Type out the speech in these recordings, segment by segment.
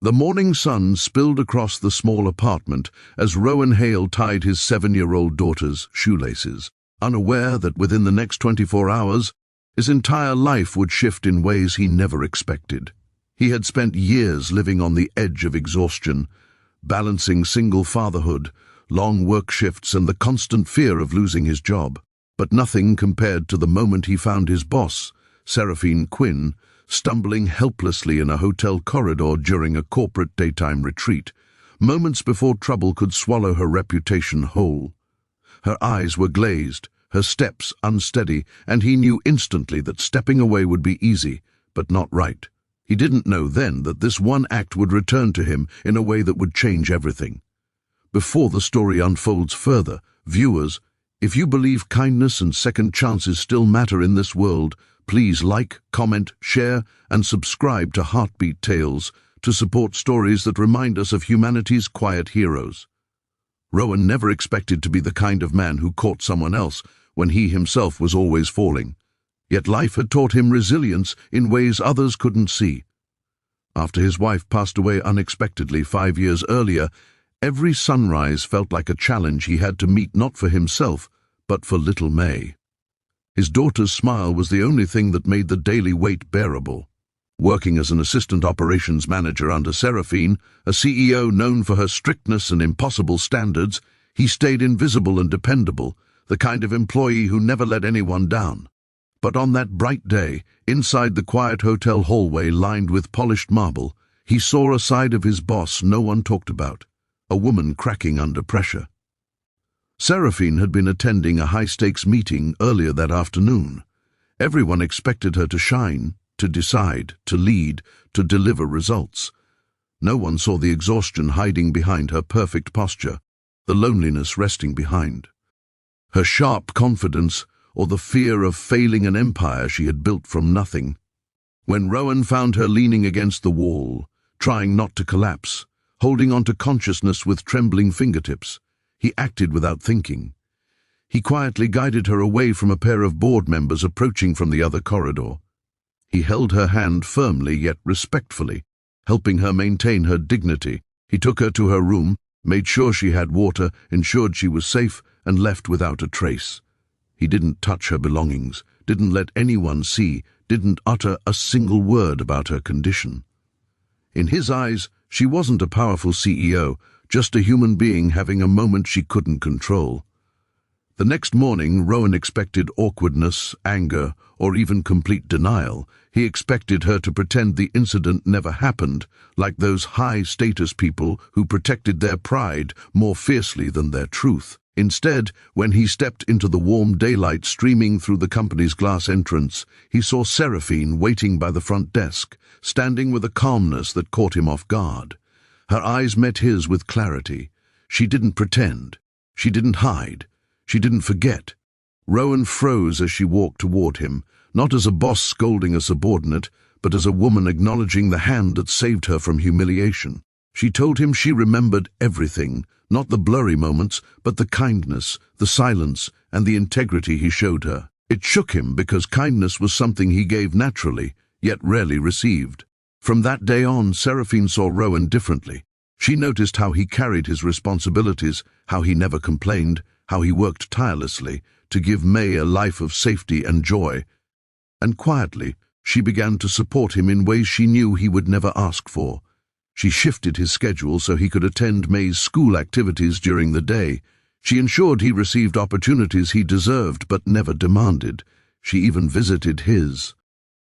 The morning sun spilled across the small apartment as Rowan Hale tied his 7-year-old daughter's shoelaces, unaware that within the next 24 hours, his entire life would shift in ways he never expected. He had spent years living on the edge of exhaustion, balancing single fatherhood, long work shifts, and the constant fear of losing his job. But nothing compared to the moment he found his boss, Seraphine Quinn, stumbling helplessly in a hotel corridor during a corporate daytime retreat, moments before trouble could swallow her reputation whole. Her eyes were glazed, her steps unsteady, and he knew instantly that stepping away would be easy, but not right. He didn't know then that this one act would return to him in a way that would change everything. Before the story unfolds further, viewers, if you believe kindness and second chances still matter in this world, please like, comment, share, and subscribe to Heartbeat Tales to support stories that remind us of humanity's quiet heroes. Rowan never expected to be the kind of man who caught someone else when he himself was always falling. Yet life had taught him resilience in ways others couldn't see. After his wife passed away unexpectedly 5 years earlier, every sunrise felt like a challenge he had to meet, not for himself, but for little May. His daughter's smile was the only thing that made the daily weight bearable. Working as an assistant operations manager under Seraphine, a CEO known for her strictness and impossible standards, he stayed invisible and dependable, the kind of employee who never let anyone down. But on that bright day, inside the quiet hotel hallway lined with polished marble, he saw a side of his boss no one talked about, a woman cracking under pressure. Seraphine had been attending a high-stakes meeting earlier that afternoon. Everyone expected her to shine, to decide, to lead, to deliver results. No one saw the exhaustion hiding behind her perfect posture, the loneliness resting behind. Her sharp confidence, or the fear of failing an empire she had built from nothing. When Rowan found her leaning against the wall, trying not to collapse, holding on to consciousness with trembling fingertips, he acted without thinking. He quietly guided her away from a pair of board members approaching from the other corridor. He held her hand firmly yet respectfully, helping her maintain her dignity. He took her to her room, made sure she had water, ensured she was safe, and left without a trace. He didn't touch her belongings, didn't let anyone see, didn't utter a single word about her condition. In his eyes, she wasn't a powerful CEO, just a human being having a moment she couldn't control. The next morning, Rowan expected awkwardness, anger, or even complete denial. He expected her to pretend the incident never happened, like those high-status people who protected their pride more fiercely than their truth. Instead, when he stepped into the warm daylight streaming through the company's glass entrance, he saw Seraphine waiting by the front desk, standing with a calmness that caught him off guard. Her eyes met his with clarity. She didn't pretend. She didn't hide. She didn't forget. Rowan froze as she walked toward him, not as a boss scolding a subordinate, but as a woman acknowledging the hand that saved her from humiliation. She told him she remembered everything, not the blurry moments, but the kindness, the silence, and the integrity he showed her. It shook him because kindness was something he gave naturally, yet rarely received. From that day on, Seraphine saw Rowan differently. She noticed how he carried his responsibilities, how he never complained, how he worked tirelessly to give May a life of safety and joy. And quietly, she began to support him in ways she knew he would never ask for. She shifted his schedule so he could attend May's school activities during the day. She ensured he received opportunities he deserved but never demanded. She even visited his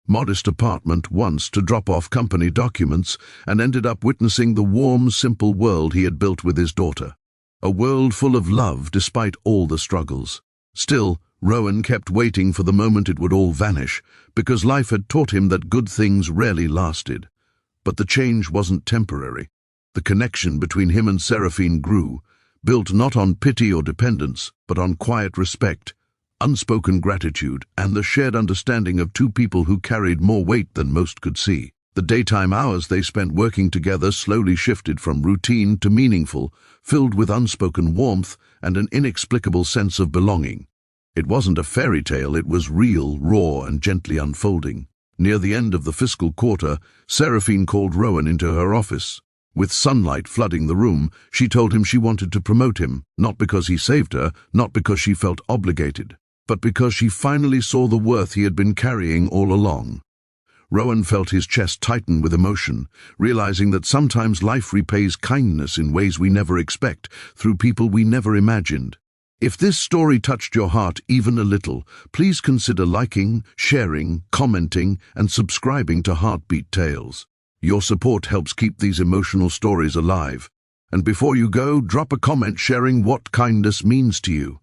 modest apartment once to drop off company documents and ended up witnessing the warm, simple world he had built with his daughter. A world full of love despite all the struggles. Still, Rowan kept waiting for the moment it would all vanish, because life had taught him that good things rarely lasted. But the change wasn't temporary. The connection between him and Seraphine grew, built not on pity or dependence, but on quiet respect, unspoken gratitude, and the shared understanding of two people who carried more weight than most could see. The daytime hours they spent working together slowly shifted from routine to meaningful, filled with unspoken warmth and an inexplicable sense of belonging. It wasn't a fairy tale, it was real, raw, and gently unfolding. Near the end of the fiscal quarter, Seraphine called Rowan into her office. With sunlight flooding the room, she told him she wanted to promote him, not because he saved her, not because she felt obligated, but because she finally saw the worth he had been carrying all along. Rowan felt his chest tighten with emotion, realizing that sometimes life repays kindness in ways we never expect, through people we never imagined. If this story touched your heart even a little, please consider liking, sharing, commenting, and subscribing to Heartbeat Tales. Your support helps keep these emotional stories alive. And before you go, drop a comment sharing what kindness means to you.